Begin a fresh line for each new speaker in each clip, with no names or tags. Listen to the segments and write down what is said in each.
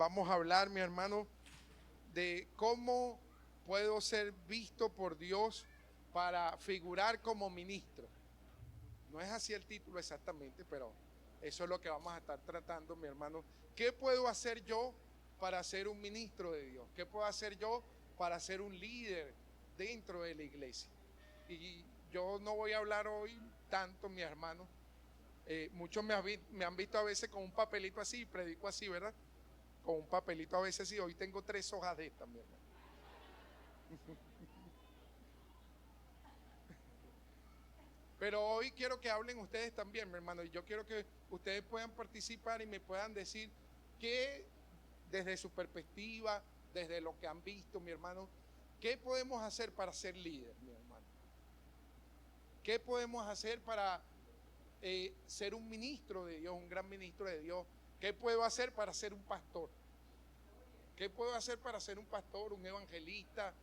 vamos a hablar, mi hermano, de cómo puedo ser visto por Dios para figurar como ministro. No es así el título exactamente, pero eso es lo que vamos a estar tratando, mi hermano. ¿Qué puedo hacer yo para ser un ministro de Dios? ¿Qué puedo hacer yo para ser un líder dentro de la iglesia? Y yo no voy a hablar hoy tanto, mi hermano. Muchos me han visto a veces con un papelito así, predico así, ¿verdad? Con un papelito a veces así. Hoy tengo 3 hojas de estas, mi hermano. Pero hoy quiero que hablen ustedes también, mi hermano, y yo quiero que ustedes puedan participar y me puedan decir qué, desde su perspectiva, desde lo que han visto, mi hermano, qué podemos hacer para ser líder, mi hermano. ¿Qué podemos hacer para ser un ministro de Dios, un gran ministro de Dios? ¿Qué puedo hacer para ser un pastor? ¿Qué puedo hacer para ser un pastor, un evangelista,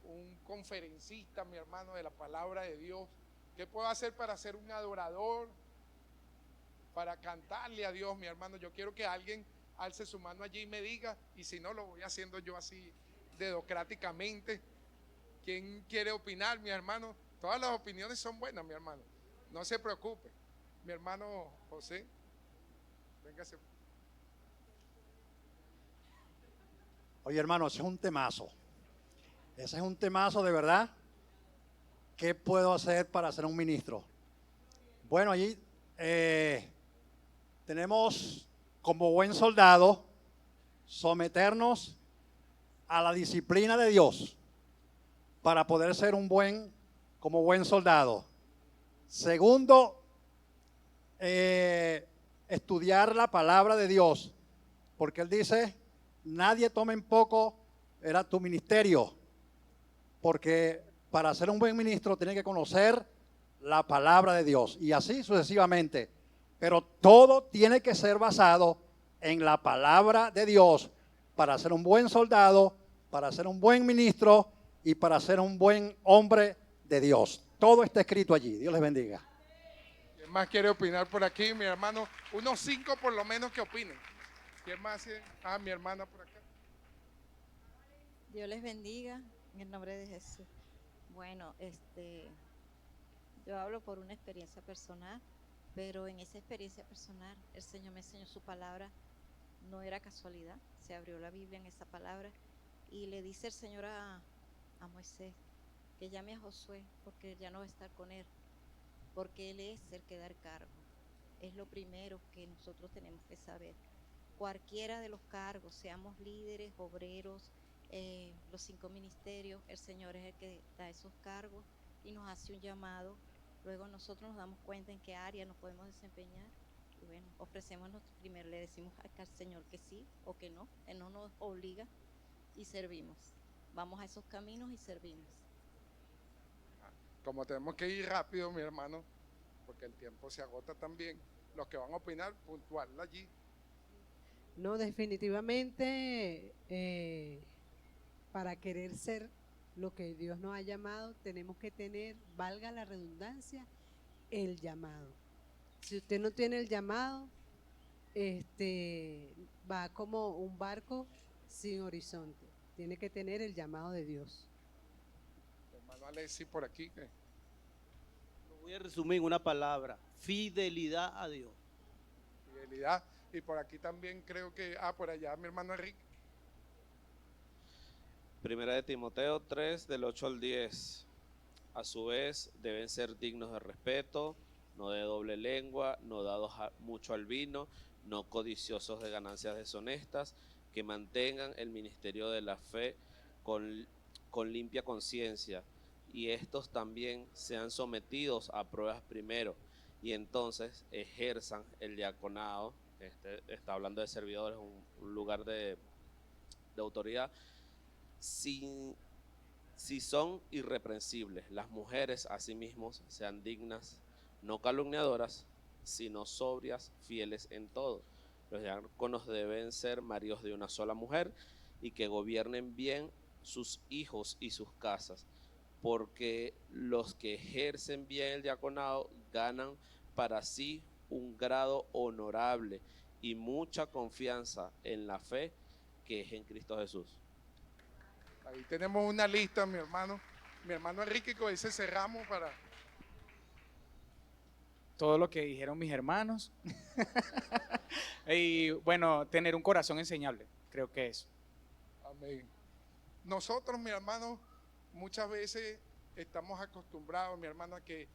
un conferencista, mi hermano, de la palabra de Dios? ¿Qué puedo hacer para ser un adorador, para cantarle a Dios, mi hermano? Yo quiero que alguien alce su mano allí y me diga, y si no, lo voy haciendo yo así dedocráticamente. ¿Quién quiere opinar, mi hermano? Todas las opiniones son buenas, mi hermano. No se preocupe. Mi hermano José, véngase.
Oye, hermano, ese es un temazo. Ese es un temazo de verdad. ¿Qué puedo hacer para ser un ministro? Bueno, allí tenemos como buen soldado someternos a la disciplina de Dios para poder ser como buen soldado. Segundo, estudiar la palabra de Dios, porque Él dice, nadie tome en poco era tu ministerio, porque para ser un buen ministro tiene que conocer la palabra de Dios y así sucesivamente. Pero todo tiene que ser basado en la palabra de Dios para ser un buen soldado, para ser un buen ministro y para ser un buen hombre de Dios. Todo está escrito allí. Dios les bendiga.
¿Quién más quiere opinar por aquí, mi hermano? Unos 5 por lo menos que opinen. ¿Quién más? Mi hermana por acá.
Dios les bendiga en el nombre de Jesús. Bueno, yo hablo por una experiencia personal, pero en esa experiencia personal el Señor me enseñó su palabra, no era casualidad, se abrió la Biblia en esa palabra y le dice el Señor a Moisés que llame a Josué porque ya no va a estar con él, porque él es el que da el cargo. Es lo primero que nosotros tenemos que saber. Cualquiera de los cargos, seamos líderes, obreros, los 5 ministerios, el Señor es el que da esos cargos y nos hace un llamado. Luego nosotros nos damos cuenta en qué área nos podemos desempeñar y bueno, ofrecemos primero, le decimos al Señor que sí o que no, Él no nos obliga y servimos. Vamos a esos caminos y servimos.
Como tenemos que ir rápido, mi hermano, porque el tiempo se agota también, los que van a opinar, puntual allí.
No, definitivamente, para querer ser lo que Dios nos ha llamado, tenemos que tener, valga la redundancia, el llamado. Si usted no tiene el llamado, va como un barco sin horizonte. Tiene que tener el llamado de Dios.
Hermano Alexis por aquí.
Lo voy a resumir en una palabra: fidelidad a Dios.
Fidelidad. Y por aquí también creo que, por allá mi hermano Enrique.
Primera de Timoteo 3, del 8 al 10. A su vez, deben ser dignos de respeto, no de doble lengua, no dados mucho al vino, no codiciosos de ganancias deshonestas, que mantengan el ministerio de la fe con limpia conciencia, y estos también sean sometidos a pruebas primero, y entonces ejerzan el diaconado. Está hablando de servidores, un lugar de autoridad, si son irreprensibles. Las mujeres asimismo sean dignas, no calumniadoras, sino sobrias, fieles en todo. Los diáconos deben ser maridos de una sola mujer y que gobiernen bien sus hijos y sus casas, porque los que ejercen bien el diaconado ganan para sí un grado honorable y mucha confianza en la fe que es en Cristo Jesús.
Ahí tenemos una lista, mi hermano Enrique, con ese cerramos para...
Todo lo que dijeron mis hermanos. Y bueno, tener un corazón enseñable, creo que eso.
Amén. Nosotros, mi hermano, muchas veces estamos acostumbrados, mi hermano, a que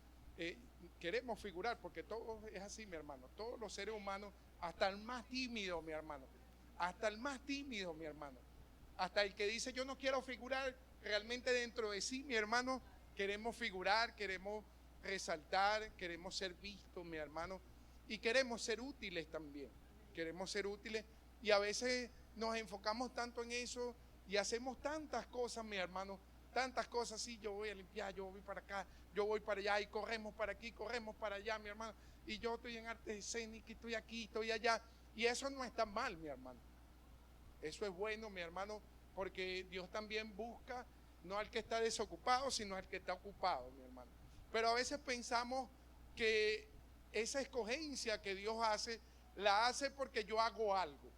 queremos figurar, porque todo es así, mi hermano. Todos los seres humanos, hasta el más tímido, mi hermano. Hasta el más tímido, mi hermano. Hasta el que dice yo no quiero figurar, realmente dentro de sí, mi hermano, queremos figurar, queremos resaltar, queremos ser vistos, mi hermano, y queremos ser útiles también. Queremos ser útiles y a veces nos enfocamos tanto en eso y hacemos tantas cosas, mi hermano, tantas cosas. Sí, yo voy a limpiar, yo voy para acá, yo voy para allá y corremos para aquí, corremos para allá, mi hermano, y yo estoy en artes escénicas, estoy aquí, estoy allá, y eso no está mal, mi hermano. Eso es bueno, mi hermano, porque Dios también busca no al que está desocupado, sino al que está ocupado, mi hermano. Pero a veces pensamos que esa escogencia que Dios hace, la hace porque yo hago algo.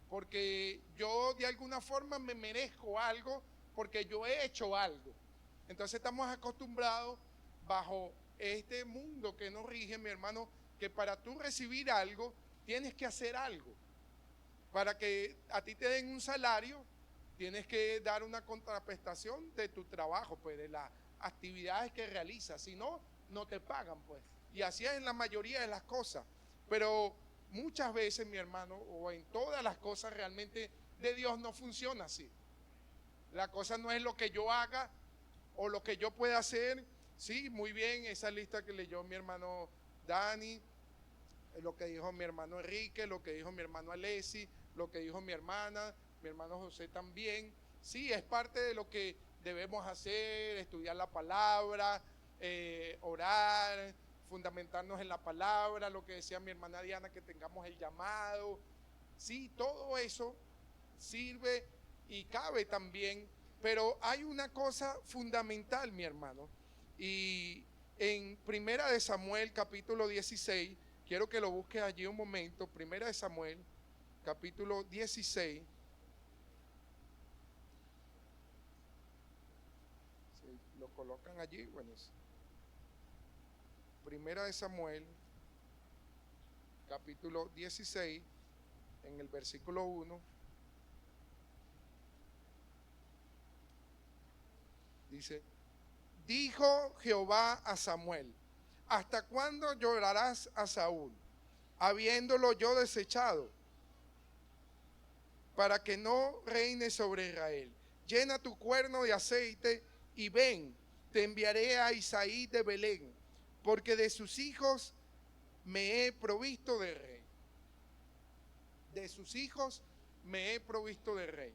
Porque yo de alguna forma me merezco algo, porque yo he hecho algo. Entonces estamos acostumbrados bajo este mundo que nos rige, mi hermano, que para tú recibir algo, tienes que hacer algo. Para que a ti te den un salario, tienes que dar una contraprestación de tu trabajo, pues de las actividades que realizas. Si no, no te pagan, pues. Y así es en la mayoría de las cosas. Pero muchas veces, mi hermano, o en todas las cosas realmente de Dios no funciona así. La cosa no es lo que yo haga o lo que yo pueda hacer. Sí, muy bien, esa lista que leyó mi hermano Dani, lo que dijo mi hermano Enrique, lo que dijo mi hermano Alessi, lo que dijo mi hermano José también. Sí, es parte de lo que debemos hacer, estudiar la palabra, orar, fundamentarnos en la palabra, lo que decía mi hermana Diana, que tengamos el llamado. Sí, todo eso sirve y cabe también, pero hay una cosa fundamental, mi hermano, y en Primera de Samuel, capítulo 16, quiero que lo busques allí un momento, Primera de Samuel, capítulo 16. Si lo colocan allí, bueno, Primera de Samuel, capítulo 16, en el versículo 1. Dice, dijo Jehová a Samuel, ¿hasta cuándo llorarás a Saúl, habiéndolo yo desechado, para que no reine sobre Israel? Llena tu cuerno de aceite y ven, te enviaré a Isaí de Belén, porque de sus hijos me he provisto de rey. De sus hijos me he provisto de rey.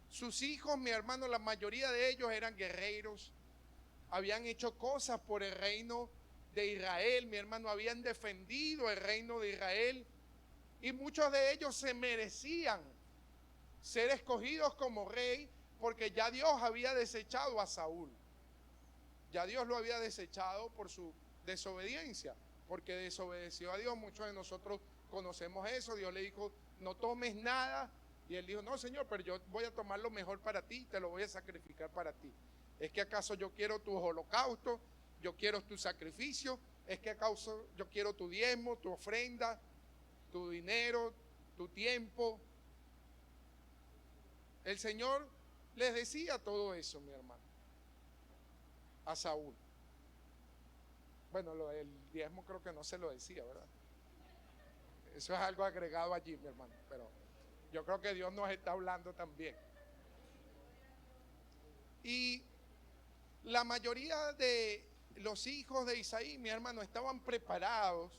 Sus hijos, mi hermano, la mayoría de ellos eran guerreros, habían hecho cosas por el reino de Israel, mi hermano, habían defendido el reino de Israel, y muchos de ellos se merecían ser escogidos como rey, porque ya Dios había desechado a Saúl. Ya Dios lo había desechado por su desobediencia, porque desobedeció a Dios. Muchos de nosotros conocemos eso. Dios le dijo, no tomes nada, y él dijo, no, Señor, pero yo voy a tomar lo mejor para ti, te lo voy a sacrificar para ti. ¿Es que acaso yo quiero tus holocaustos? ¿Yo quiero tu sacrificio? ¿Es que acaso yo quiero tu diezmo, tu ofrenda, tu dinero, tu tiempo? El Señor les decía todo eso, mi hermano, a Saúl. Bueno, lo del diezmo creo que no se lo decía, ¿verdad? Eso es algo agregado allí, mi hermano, pero yo creo que Dios nos está hablando también. Y la mayoría de los hijos de Isaí, mi hermano, estaban preparados,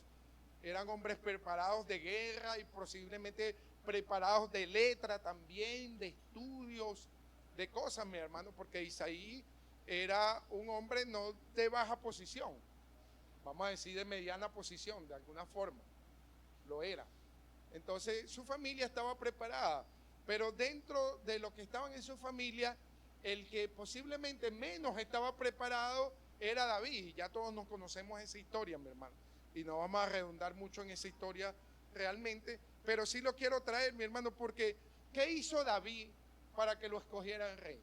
eran hombres preparados de guerra y posiblemente preparados de letra también, de estudios, de cosas, mi hermano, porque Isaí era un hombre no de baja posición, vamos a decir de mediana posición, de alguna forma, lo era. Entonces su familia estaba preparada, pero dentro de lo que estaban en su familia, el que posiblemente menos estaba preparado era David, y ya todos nos conocemos esa historia, mi hermano. y no vamos a redundar mucho en esa historia realmente, pero sí lo quiero traer, mi hermano, porque ¿qué hizo David para que lo escogieran rey?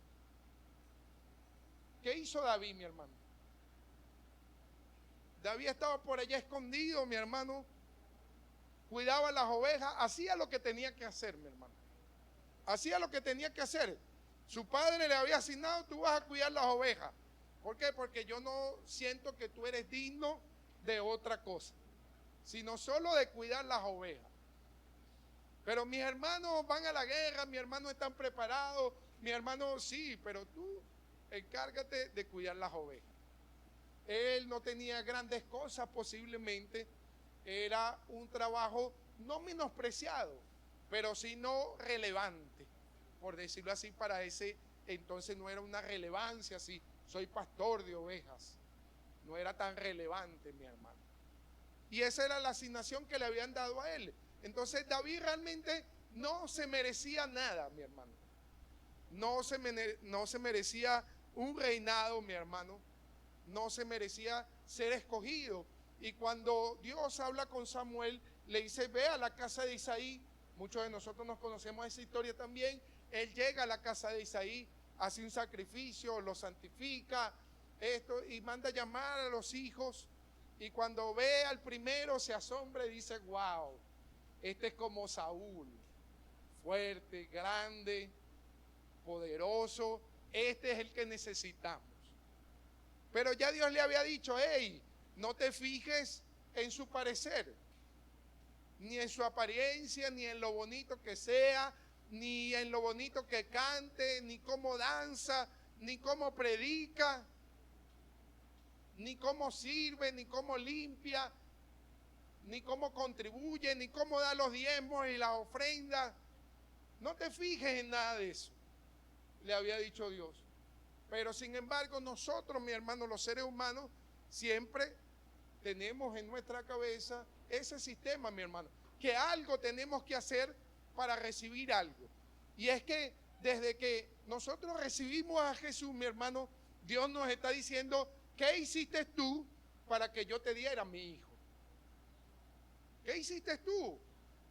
¿Qué hizo David, mi hermano? David estaba por allá escondido, mi hermano, cuidaba las ovejas, hacía lo que tenía que hacer, mi hermano. Hacía lo que tenía que hacer. Su padre le había asignado, tú vas a cuidar las ovejas. ¿Por qué? Porque yo no siento que tú eres digno de otra cosa, sino solo de cuidar las ovejas. Pero mis hermanos van a la guerra, mis hermanos están preparados, mis hermanos sí, pero tú encárgate de cuidar las ovejas. Él no tenía grandes cosas posiblemente, era un trabajo no menospreciado, pero sí no relevante, por decirlo así. Para ese entonces no era una relevancia así, soy pastor de ovejas, no era tan relevante, mi hermano. Y esa era la asignación que le habían dado a él. Entonces David realmente no se merecía nada, mi hermano. No se merecía un reinado, mi hermano. No se merecía ser escogido. Y cuando Dios habla con Samuel, le dice, ve a la casa de Isaí. Muchos de nosotros nos conocemos esa historia también. Él llega a la casa de Isaí, hace un sacrificio, lo santifica, y manda llamar a los hijos. Y cuando ve al primero se asombra y dice, wow, este es como Saúl, fuerte, grande, poderoso, este es el que necesitamos. Pero ya Dios le había dicho, hey, no te fijes en su parecer, ni en su apariencia, ni en lo bonito que sea, ni en lo bonito que cante, ni cómo danza, ni cómo predica, ni cómo sirve, ni cómo limpia, ni cómo contribuye, ni cómo da los diezmos y las ofrendas. No te fijes en nada de eso, le había dicho Dios. Pero sin embargo nosotros, mi hermano, los seres humanos, siempre tenemos en nuestra cabeza ese sistema, mi hermano, que algo tenemos que hacer para recibir algo. Y es que desde que nosotros recibimos a Jesús, mi hermano, Dios nos está diciendo, ¿qué hiciste tú para que yo te diera a mi hijo? ¿Qué hiciste tú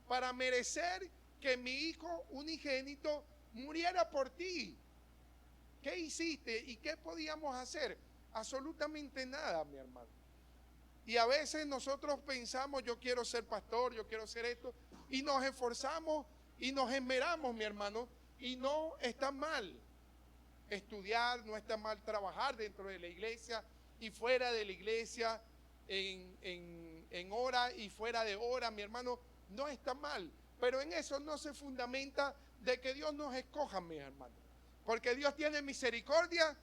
para merecer que mi hijo unigénito muriera por ti? ¿Qué hiciste y qué podíamos hacer? Absolutamente nada, mi hermano. Y a veces nosotros pensamos, yo quiero ser pastor, yo quiero ser esto, y nos esforzamos y nos esmeramos, mi hermano, y no está mal estudiar, no está mal trabajar dentro de la iglesia y fuera de la iglesia, en hora y fuera de hora, mi hermano, no está mal. Pero en eso no se fundamenta de que Dios nos escoja, mis hermanos. Porque Dios tiene misericordia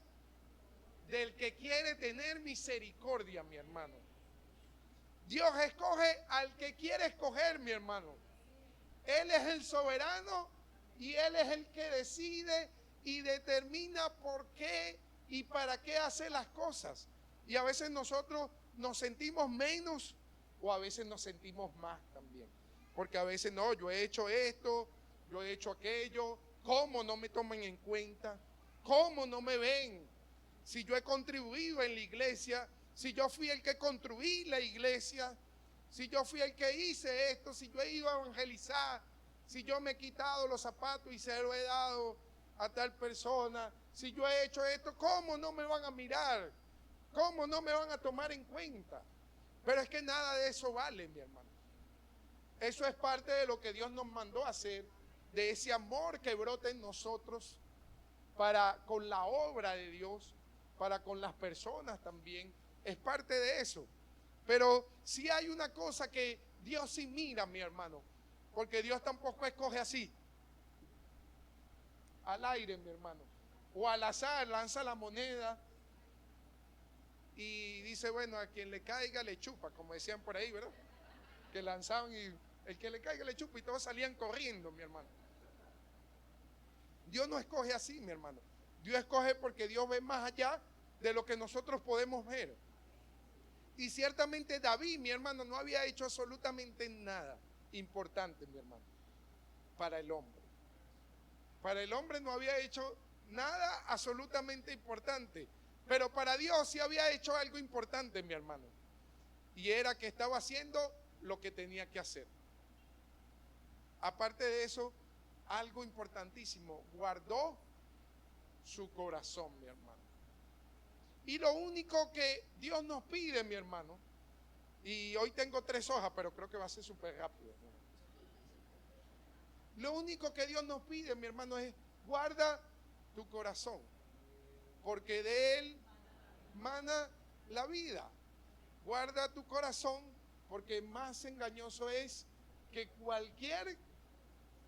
del que quiere tener misericordia, mi hermano. Dios escoge al que quiere escoger, mi hermano. Él es el soberano y Él es el que decide y determina por qué y para qué hace las cosas. Y a veces nosotros nos sentimos menos o a veces nos sentimos más también. Porque a veces no, yo he hecho esto, yo he hecho aquello. ¿Cómo no me toman en cuenta? ¿Cómo no me ven? Si yo he contribuido en la iglesia, si yo fui el que construí la iglesia, si yo fui el que hice esto, si yo he ido a evangelizar, si yo me he quitado los zapatos y se lo he dado a tal persona, si yo he hecho esto, ¿cómo no me van a mirar? ¿Cómo no me van a tomar en cuenta? Pero es que nada de eso vale, mi hermano. Eso es parte de lo que Dios nos mandó a hacer, de ese amor que brota en nosotros para con la obra de Dios, para con las personas también. Es parte de eso. Pero sí hay una cosa que Dios sí mira, mi hermano, porque Dios tampoco escoge así, al aire, mi hermano, o al azar, lanza la moneda y dice, bueno, a quien le caiga le chupa, como decían por ahí, ¿verdad? Que lanzaban y el que le caiga le chupa y todos salían corriendo, mi hermano. Dios no escoge así, mi hermano. Dios escoge porque Dios ve más allá de lo que nosotros podemos ver. Y ciertamente David, mi hermano, no había hecho absolutamente nada importante, mi hermano, para el hombre. Para el hombre no había hecho nada absolutamente importante, pero para Dios sí había hecho algo importante, mi hermano. y era que estaba haciendo lo que tenía que hacer. Aparte de eso, algo importantísimo, guardó su corazón, mi hermano. Y lo único que Dios nos pide, mi hermano, y hoy tengo 3 hojas, pero creo que va a ser súper rápido. Lo único que Dios nos pide, mi hermano, es guarda tu corazón, porque de él mana la vida. Guarda tu corazón, porque más engañoso es que cualquier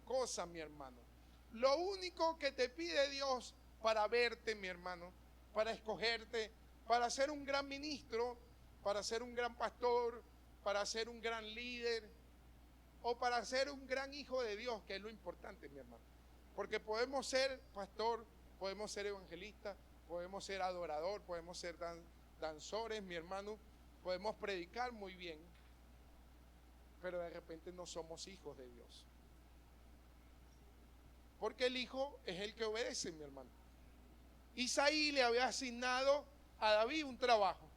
cosa, mi hermano. Lo único que te pide Dios para verte, mi hermano, para escogerte, para ser un gran ministro, para ser un gran pastor, para ser un gran líder o para ser un gran hijo de Dios, que es lo importante, mi hermano. Porque podemos ser pastor, podemos ser evangelista, podemos ser adorador, podemos ser danzores, mi hermano, podemos predicar muy bien, pero de repente no somos hijos de Dios. Porque el hijo es el que obedece, mi hermano. Isaí le había asignado a David un trabajo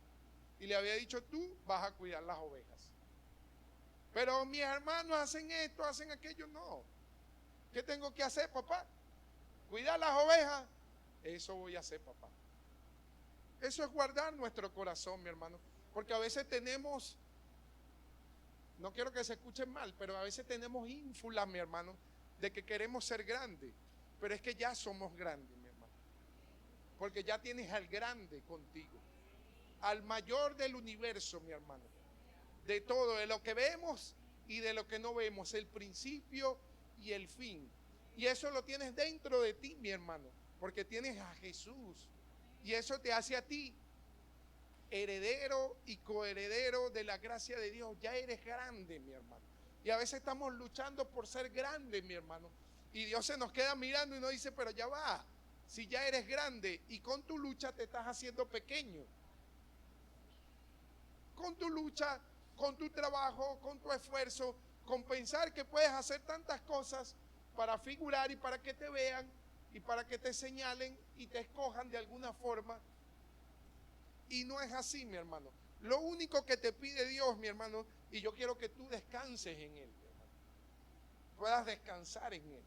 y le había dicho: tú vas a cuidar las ovejas. Pero mis hermanos hacen esto, hacen aquello. No. ¿Qué tengo que hacer, papá? Cuidar las ovejas. Eso voy a hacer, papá. Eso es guardar nuestro corazón, mi hermano. Porque a veces tenemos, no quiero que se escuchen mal, pero a veces tenemos ínfulas, mi hermano, de que queremos ser grandes. Pero es que ya somos grandes, mi hermano. Porque ya tienes al grande contigo. Al mayor del universo, mi hermano. De todo, de lo que vemos y de lo que no vemos. El principio y el fin. Y eso lo tienes dentro de ti, mi hermano. Porque tienes a Jesús. Y eso te hace a ti heredero y coheredero de la gracia de Dios. Ya eres grande, mi hermano. Y a veces estamos luchando por ser grandes, mi hermano. Y Dios se nos queda mirando y nos dice: pero ya va, si ya eres grande y con tu lucha te estás haciendo pequeño. Con tu lucha, con tu trabajo, con tu esfuerzo, con pensar que puedes hacer tantas cosas para figurar y para que te vean y para que te señalen y te escojan de alguna forma. Y no es así, mi hermano. Lo único que te pide Dios, mi hermano, y yo quiero que tú descanses en Él, mi hermano. Puedas descansar en Él.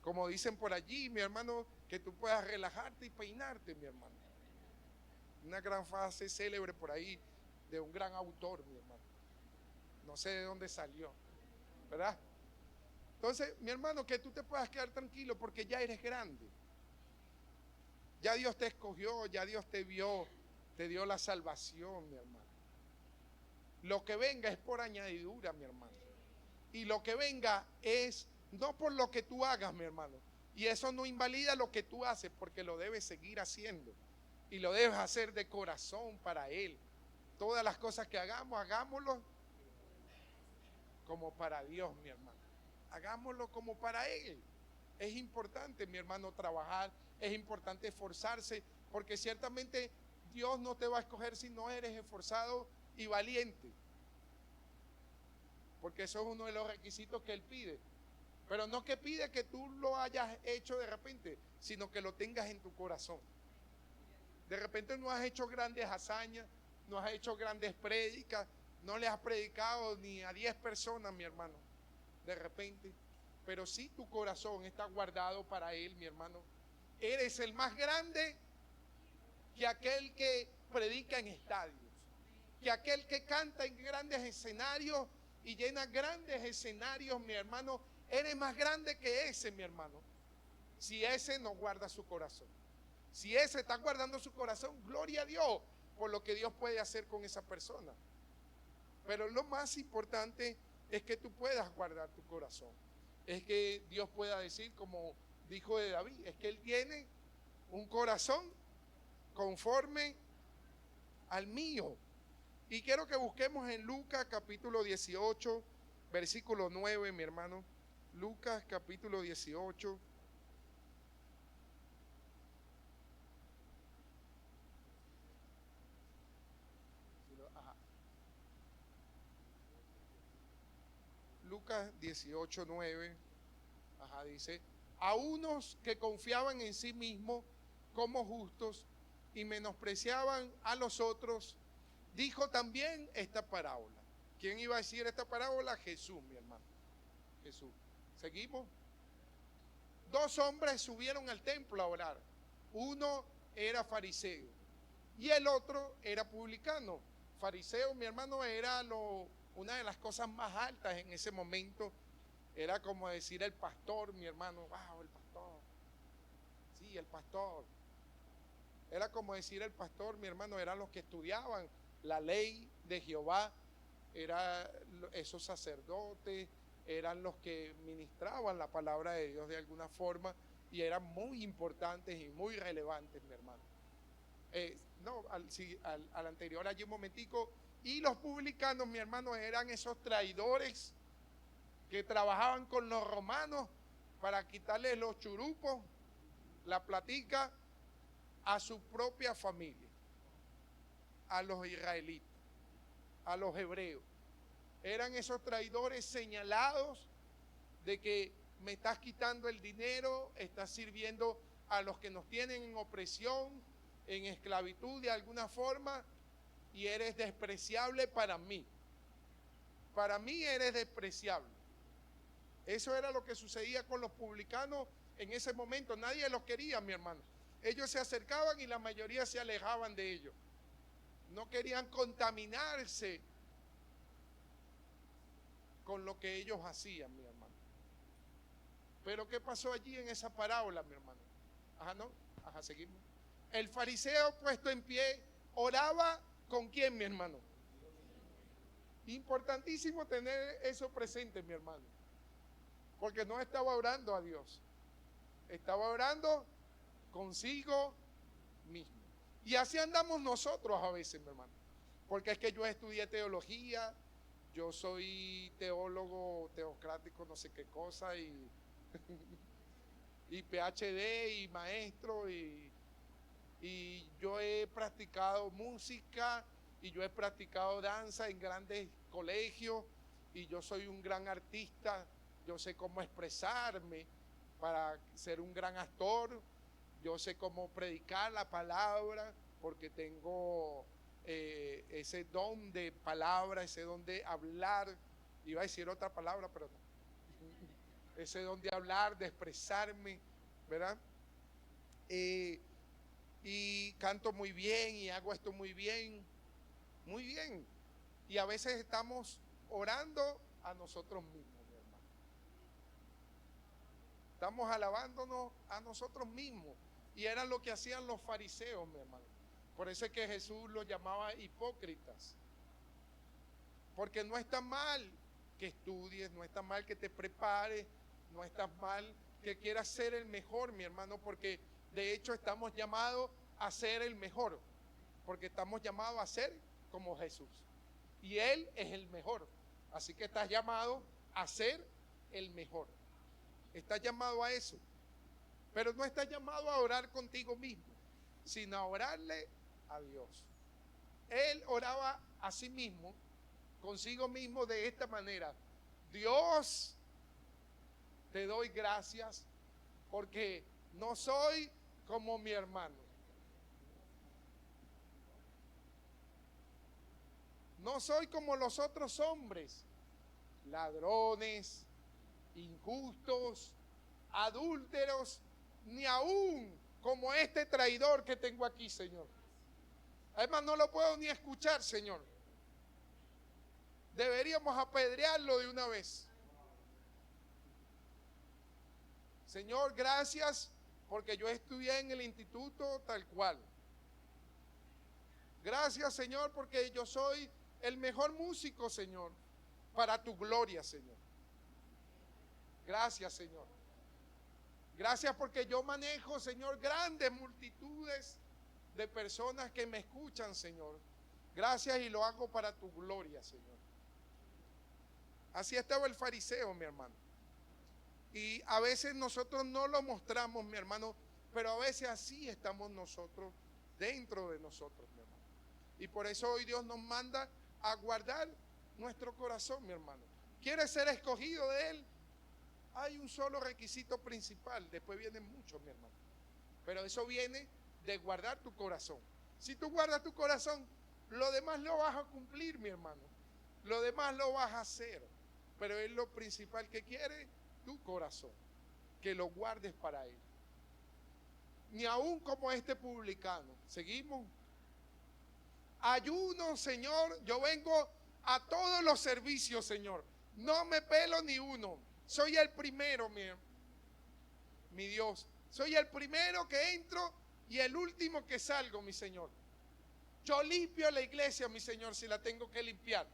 Como dicen por allí, mi hermano, que tú puedas relajarte y peinarte, mi hermano. Una gran frase célebre por ahí de un gran autor, mi hermano. No sé de dónde salió, ¿verdad? Entonces, mi hermano, que tú te puedas quedar tranquilo porque ya eres grande. Ya Dios te escogió, ya Dios te vio, te dio la salvación, mi hermano. Lo que venga es por añadidura, mi hermano. Y lo que venga es no por lo que tú hagas, mi hermano. Y eso no invalida lo que tú haces, porque lo debes seguir haciendo. Y lo debes hacer de corazón para Él. Todas las cosas que hagamos, hagámoslo como para Dios, mi hermano. Hagámoslo como para Él. Es importante, mi hermano, trabajar. Es importante esforzarse, porque ciertamente Dios no te va a escoger si no eres esforzado y valiente. Porque eso es uno de los requisitos que Él pide. Pero no que pide que tú lo hayas hecho de repente, sino que lo tengas en tu corazón. De repente no has hecho grandes hazañas, no has hecho grandes prédicas, no le has predicado ni a 10 personas, mi hermano, de repente. Pero sí tu corazón está guardado para Él, mi hermano. Eres el más grande que aquel que predica en estadios, que aquel que canta en grandes escenarios y llena grandes escenarios, mi hermano. Eres más grande que ese, mi hermano. Si ese no guarda su corazón. Si ese está guardando su corazón, gloria a Dios por lo que Dios puede hacer con esa persona. Pero lo más importante es que tú puedas guardar tu corazón. Es que Dios pueda decir, como dijo de David, es que Él tiene un corazón conforme al mío. Y quiero que busquemos en Lucas capítulo 18, versículo 9, mi hermano. Lucas capítulo 18. Lucas 18, 9. Dice: a unos que confiaban en sí mismos como justos y menospreciaban a los otros, dijo también esta parábola. ¿Quién iba a decir esta parábola? Jesús, mi hermano. Jesús. ¿Seguimos? Dos hombres subieron al templo a orar. Uno era fariseo y el otro era publicano. Fariseo, mi hermano, era una de las cosas más altas en ese momento. Era como decir el pastor, mi hermano. Wow, el pastor. Sí, el pastor. Era como decir el pastor, mi hermano. Eran los que estudiaban la ley de Jehová. Eran esos sacerdotes. Eran los que ministraban la palabra de Dios de alguna forma. Y eran muy importantes y muy relevantes, mi hermano. Al anterior, allí un momentico. Y los publicanos, mi hermano, eran esos traidores que trabajaban con los romanos para quitarles los churupos, la platica, a su propia familia, a los israelitas, a los hebreos. Eran esos traidores señalados de que me estás quitando el dinero, estás sirviendo a los que nos tienen en opresión, en esclavitud de alguna forma, y eres despreciable para mí. Para mí eres despreciable. Eso era lo que sucedía con los publicanos en ese momento. Nadie los quería, mi hermano. Ellos se acercaban y la mayoría se alejaban de ellos. No querían contaminarse con lo que ellos hacían, mi hermano. Pero ¿qué pasó allí en esa parábola, mi hermano? Seguimos. El fariseo puesto en pie oraba ¿con quién, mi hermano? Importantísimo tener eso presente, mi hermano. Porque no estaba orando a Dios. Estaba orando consigo mismo. Y así andamos nosotros a veces, mi hermano. Porque es que yo estudié teología, yo soy teólogo teocrático, no sé qué cosa, y PhD y maestro, y yo he practicado música, y yo he practicado danza en grandes colegios, y yo soy un gran artista, yo sé cómo expresarme para ser un gran actor, yo sé cómo predicar la palabra, porque tengo ese don de palabra, ese don de hablar, iba a decir otra palabra, pero no. Ese don de hablar, de expresarme, ¿verdad? Y canto muy bien y hago esto muy bien, muy bien. Y a veces estamos orando a nosotros mismos, mi hermano. Estamos alabándonos a nosotros mismos. Y era lo que hacían los fariseos, mi hermano. Por eso es que Jesús los llamaba hipócritas. Porque no está mal que estudies, no está mal que te prepares, no está mal que quieras ser el mejor, mi hermano, porque de hecho estamos llamados a ser el mejor, porque estamos llamados a ser como Jesús. Y Él es el mejor. Así que estás llamado a ser el mejor. Estás llamado a eso. Pero no estás llamado a orar contigo mismo, sino a orarle a Dios. Él oraba a sí mismo, consigo mismo de esta manera: Dios, te doy gracias porque no soy como mi hermano. No soy como los otros hombres, ladrones, injustos, adúlteros, ni aún como este traidor que tengo aquí, Señor. Además, no lo puedo ni escuchar, Señor. Deberíamos apedrearlo de una vez. Señor, gracias porque yo estudié en el instituto tal cual. Gracias, Señor, porque yo soy el mejor músico, Señor, para tu gloria, Señor. Gracias, Señor. Gracias porque yo manejo, Señor, grandes multitudes de personas que me escuchan, Señor. Gracias, y lo hago para tu gloria, Señor. Así estaba el fariseo, mi hermano. Y a veces nosotros no lo mostramos, mi hermano, pero a veces así estamos nosotros, dentro de nosotros, mi hermano. Y por eso hoy Dios nos manda a guardar nuestro corazón, mi hermano. ¿Quieres ser escogido de Él? Hay un solo requisito principal, después vienen muchos, mi hermano. Pero eso viene de guardar tu corazón. Si tú guardas tu corazón, Lo demás lo vas a cumplir, mi hermano. Lo demás lo vas a hacer. Pero Él lo principal que quiere, tu corazón. Que lo guardes para Él. Ni aún como este publicano. ¿Seguimos? Ayuno, Señor. Yo vengo a todos los servicios, Señor. No me pelo ni uno. Soy el primero, mi Dios. Soy el primero que entro y el último que salgo, mi Señor. Yo limpio la iglesia, mi Señor, si la tengo que limpiar.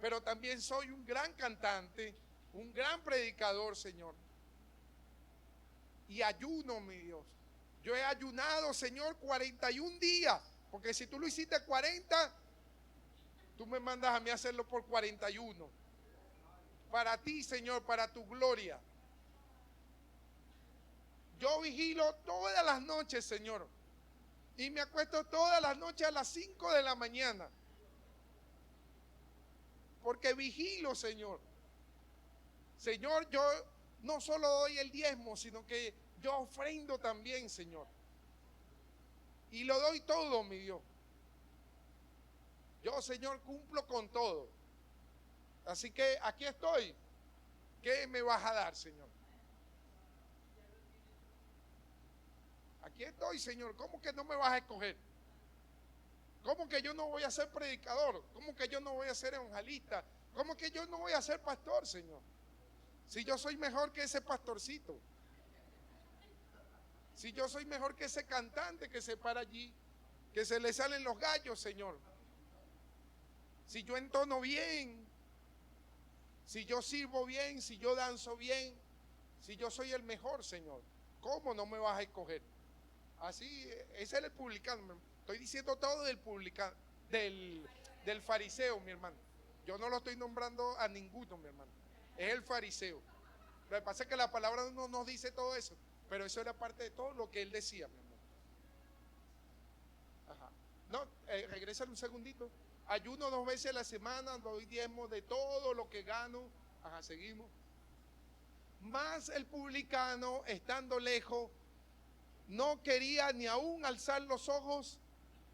Pero también soy un gran cantante, un gran predicador, Señor. Y ayuno, mi Dios. Yo he ayunado, Señor, 41 días. Porque si tú lo hiciste 40, tú me mandas a mí a hacerlo por 41. Para ti, Señor, para tu gloria. Yo vigilo todas las noches, Señor. Y me acuesto todas las noches a las 5 de la mañana. Porque vigilo, Señor. Señor, yo no solo doy el diezmo, sino que yo ofrendo también, Señor. Y lo doy todo, mi Dios. Yo, Señor, cumplo con todo. Así que aquí estoy. ¿Qué me vas a dar, Señor? Aquí estoy, Señor. ¿Cómo que no me vas a escoger? ¿Cómo que yo no voy a ser predicador? ¿Cómo que yo no voy a ser evangelista? ¿Cómo que yo no voy a ser pastor, Señor? Si yo soy mejor que ese pastorcito. Si yo soy mejor que ese cantante que se para allí, que se le salen los gallos, Señor. Si yo entono bien, si yo sirvo bien, si yo danzo bien, si yo soy el mejor, Señor, ¿cómo no me vas a escoger? Así, ese es el publicano. Estoy diciendo todo del publicano, del fariseo, mi hermano. Yo no lo estoy nombrando a ninguno, mi hermano. Es el fariseo. Lo que pasa es que la palabra no nos dice todo eso, pero eso era parte de todo lo que él decía, mi hermano. Ajá. No, regrésale un segundito. Ayuno 2 veces a la semana, doy diezmo de todo lo que gano. Ajá, seguimos. Más el publicano, estando lejos, no quería ni aún alzar los ojos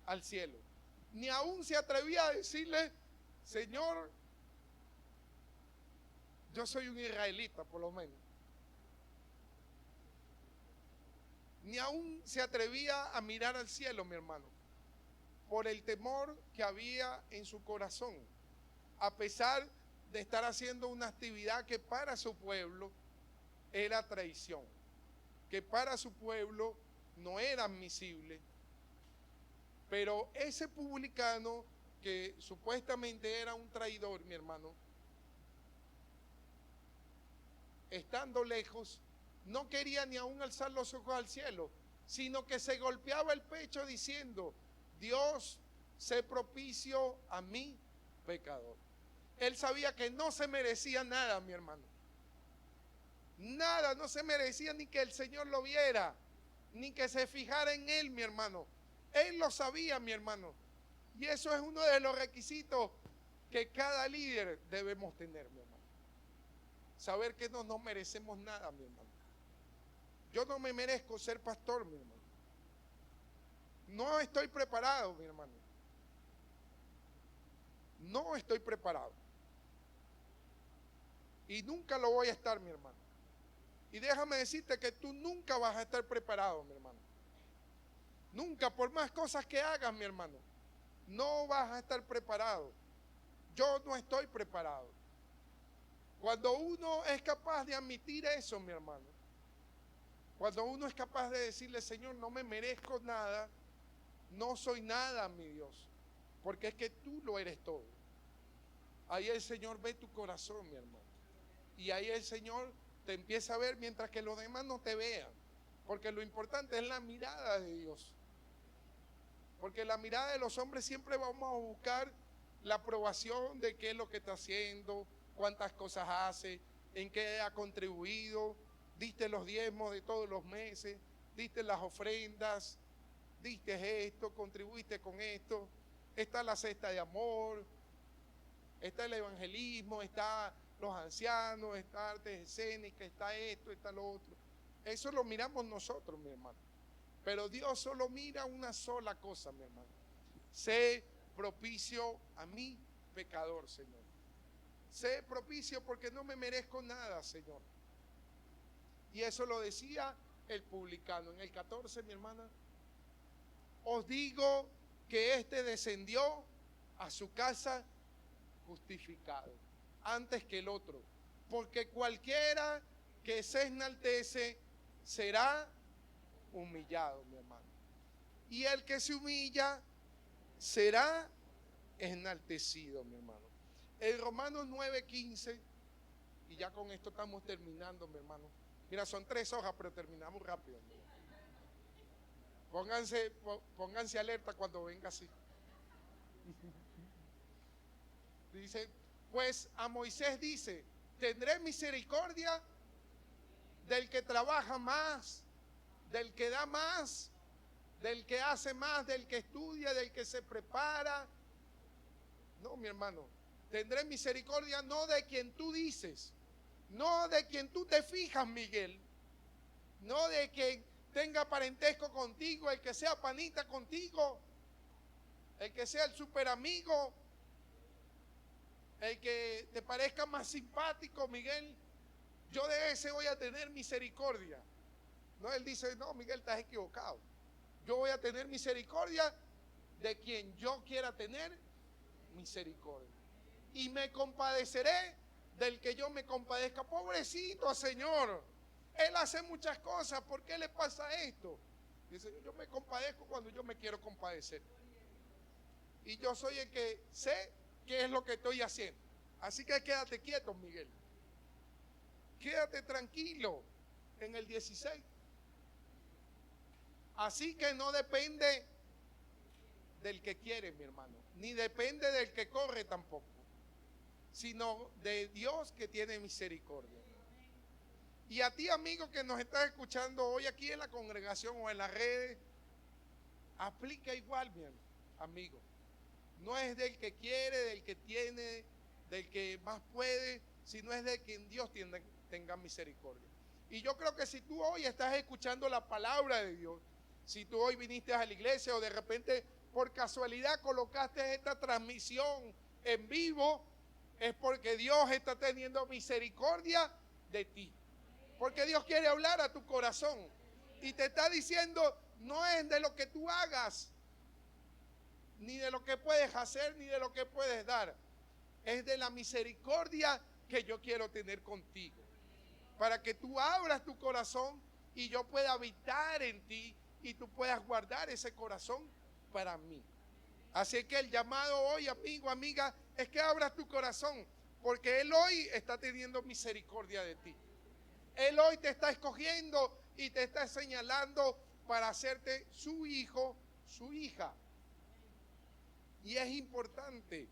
al cielo. Ni aún se atrevía a decirle, Señor, yo soy un israelita, por lo menos. Ni aún se atrevía a mirar al cielo, mi hermano, por el temor que había en su corazón, a pesar de estar haciendo una actividad que para su pueblo era traición, que para su pueblo no era admisible. Pero ese publicano, que supuestamente era un traidor, mi hermano, estando lejos, no quería ni aún alzar los ojos al cielo, sino que se golpeaba el pecho diciendo, Dios, sé propicio a mí, pecador. Él sabía que no se merecía nada, mi hermano. Nada, no se merecía ni que el Señor lo viera, ni que se fijara en él, mi hermano. Él lo sabía, mi hermano. Y eso es uno de los requisitos que cada líder debemos tener, mi hermano. Saber que no nos merecemos nada, mi hermano. Yo no me merezco ser pastor, mi hermano. No estoy preparado, mi hermano. No estoy preparado. Y nunca lo voy a estar, mi hermano. Y déjame decirte que tú nunca vas a estar preparado, mi hermano. Nunca, por más cosas que hagas, mi hermano, no vas a estar preparado. Yo no estoy preparado. Cuando uno es capaz de admitir eso, mi hermano, cuando uno es capaz de decirle, Señor, no me merezco nada, no soy nada, mi Dios, porque es que tú lo eres todo. Ahí el Señor ve tu corazón, mi hermano. Y ahí el Señor te empieza a ver mientras que los demás no te vean. Porque lo importante es la mirada de Dios. Porque la mirada de los hombres siempre vamos a buscar la aprobación de qué es lo que está haciendo, cuántas cosas hace, en qué ha contribuido, diste los diezmos de todos los meses, diste las ofrendas, diste esto, contribuiste con esto, está la cesta de amor, está el evangelismo, está los ancianos, está artes escénicas, está esto, está lo otro. Eso lo miramos nosotros, mi hermano. Pero Dios solo mira una sola cosa, mi hermano. Sé propicio a mí, pecador, Señor. Sé propicio porque no me merezco nada, Señor. Y eso lo decía el publicano. En el 14, mi hermana, os digo que éste descendió a su casa justificado antes que el otro, porque cualquiera que se enaltece será humillado, mi hermano, y el que se humilla será enaltecido, mi hermano. En Romanos 9:15, y ya con esto estamos terminando, mi hermano. Mira, son 3 hojas, pero terminamos rápido, mi hermano. Pónganse alerta cuando venga así. Dice, pues a Moisés dice, tendré misericordia del que trabaja más, del que da más, del que hace más, del que estudia, del que se prepara. No, mi hermano, tendré misericordia no de quien tú dices, no de quien tú te fijas, Miguel, no de quien tenga parentesco contigo, el que sea panita contigo, el que sea el super amigo, el que te parezca más simpático, Miguel. Yo de ese voy a tener misericordia. No, él dice, no, Miguel, estás equivocado. Yo voy a tener misericordia de quien yo quiera tener misericordia. Y me compadeceré del que yo me compadezca. Pobrecito, Señor. Él hace muchas cosas. ¿Por qué le pasa esto? Dice, yo me compadezco cuando yo me quiero compadecer. Y yo soy el que sé qué es lo que estoy haciendo. Así que quédate quieto, Miguel. Quédate tranquilo. En el 16. Así que no depende del que quiere, mi hermano, ni depende del que corre tampoco, sino de Dios que tiene misericordia. Y a ti, amigo, que nos estás escuchando hoy aquí en la congregación o en las redes, aplica igual, mi amigo. No es del que quiere, del que tiene, del que más puede, sino es de quien Dios tenga misericordia. Y yo creo que si tú hoy estás escuchando la palabra de Dios, si tú hoy viniste a la iglesia o de repente por casualidad colocaste esta transmisión en vivo, es porque Dios está teniendo misericordia de ti. Porque Dios quiere hablar a tu corazón y te está diciendo, no es de lo que tú hagas, ni de lo que puedes hacer, ni de lo que puedes dar. Es de la misericordia que yo quiero tener contigo. Para que tú abras tu corazón y yo pueda habitar en ti y tú puedas guardar ese corazón para mí. Así que el llamado hoy, amigo, amiga, es que abras tu corazón, porque Él hoy está teniendo misericordia de ti. Él hoy te está escogiendo y te está señalando para hacerte su hijo, su hija. Y es importante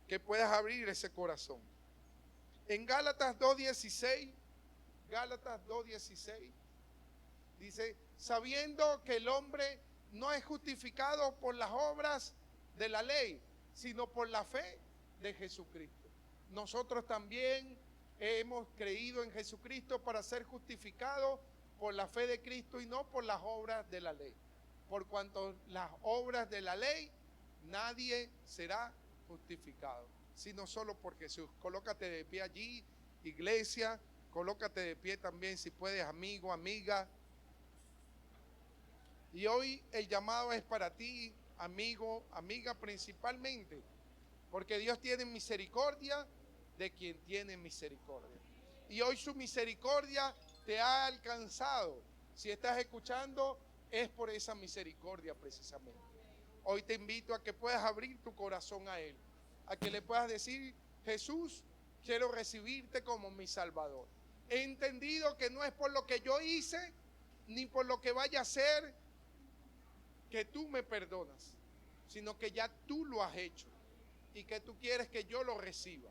que puedas abrir ese corazón. En Gálatas 2:16, dice, sabiendo que el hombre no es justificado por las obras de la ley, sino por la fe de Jesucristo. Nosotros también hemos creído en Jesucristo para ser justificados por la fe de Cristo y no por las obras de la ley. Por cuanto las obras de la ley, nadie será justificado, sino solo por Jesús. Colócate de pie allí, iglesia, colócate de pie también si puedes, amigo, amiga. Y hoy el llamado es para ti, amigo, amiga, principalmente, porque Dios tiene misericordia de quien tiene misericordia. Y hoy su misericordia te ha alcanzado. Si estás escuchando, es por esa misericordia precisamente. Hoy te invito a que puedas abrir tu corazón a Él, a que le puedas decir, Jesús, quiero recibirte como mi Salvador. He entendido que no es por lo que yo hice, ni por lo que vaya a hacer, que tú me perdonas, sino que ya tú lo has hecho y que tú quieres que yo lo reciba.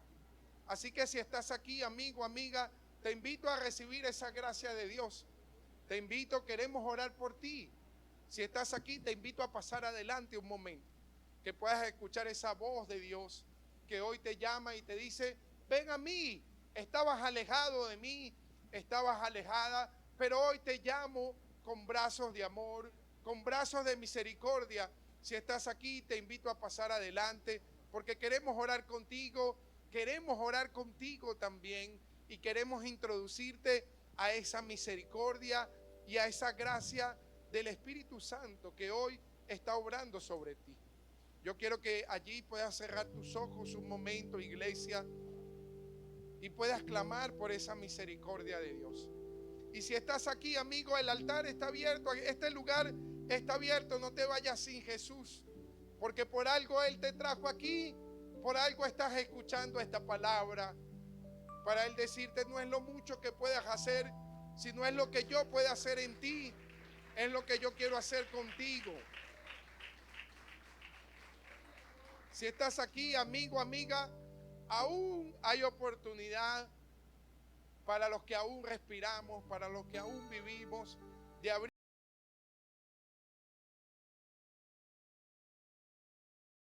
Así que si estás aquí, amigo, amiga, te invito a recibir esa gracia de Dios. Te invito, queremos orar por ti. Si estás aquí, te invito a pasar adelante un momento, que puedas escuchar esa voz de Dios que hoy te llama y te dice, ven a mí, estabas alejado de mí, estabas alejada, pero hoy te llamo con brazos de amor, con brazos de misericordia. Si estás aquí, te invito a pasar adelante porque queremos orar contigo también y queremos introducirte a esa misericordia y a esa gracia del Espíritu Santo que hoy está obrando sobre ti. Yo quiero que allí puedas cerrar tus ojos un momento, iglesia, y puedas clamar por esa misericordia de Dios. Y si estás aquí, amigo, el altar está abierto, este lugar está abierto, no te vayas sin Jesús, porque por algo Él te trajo aquí, por algo estás escuchando esta palabra, para Él decirte no es lo mucho que puedas hacer, sino es lo que yo pueda hacer en ti, es lo que yo quiero hacer contigo. Si estás aquí, amigo, amiga, aún hay oportunidad para los que aún respiramos, para los que aún vivimos, de abrir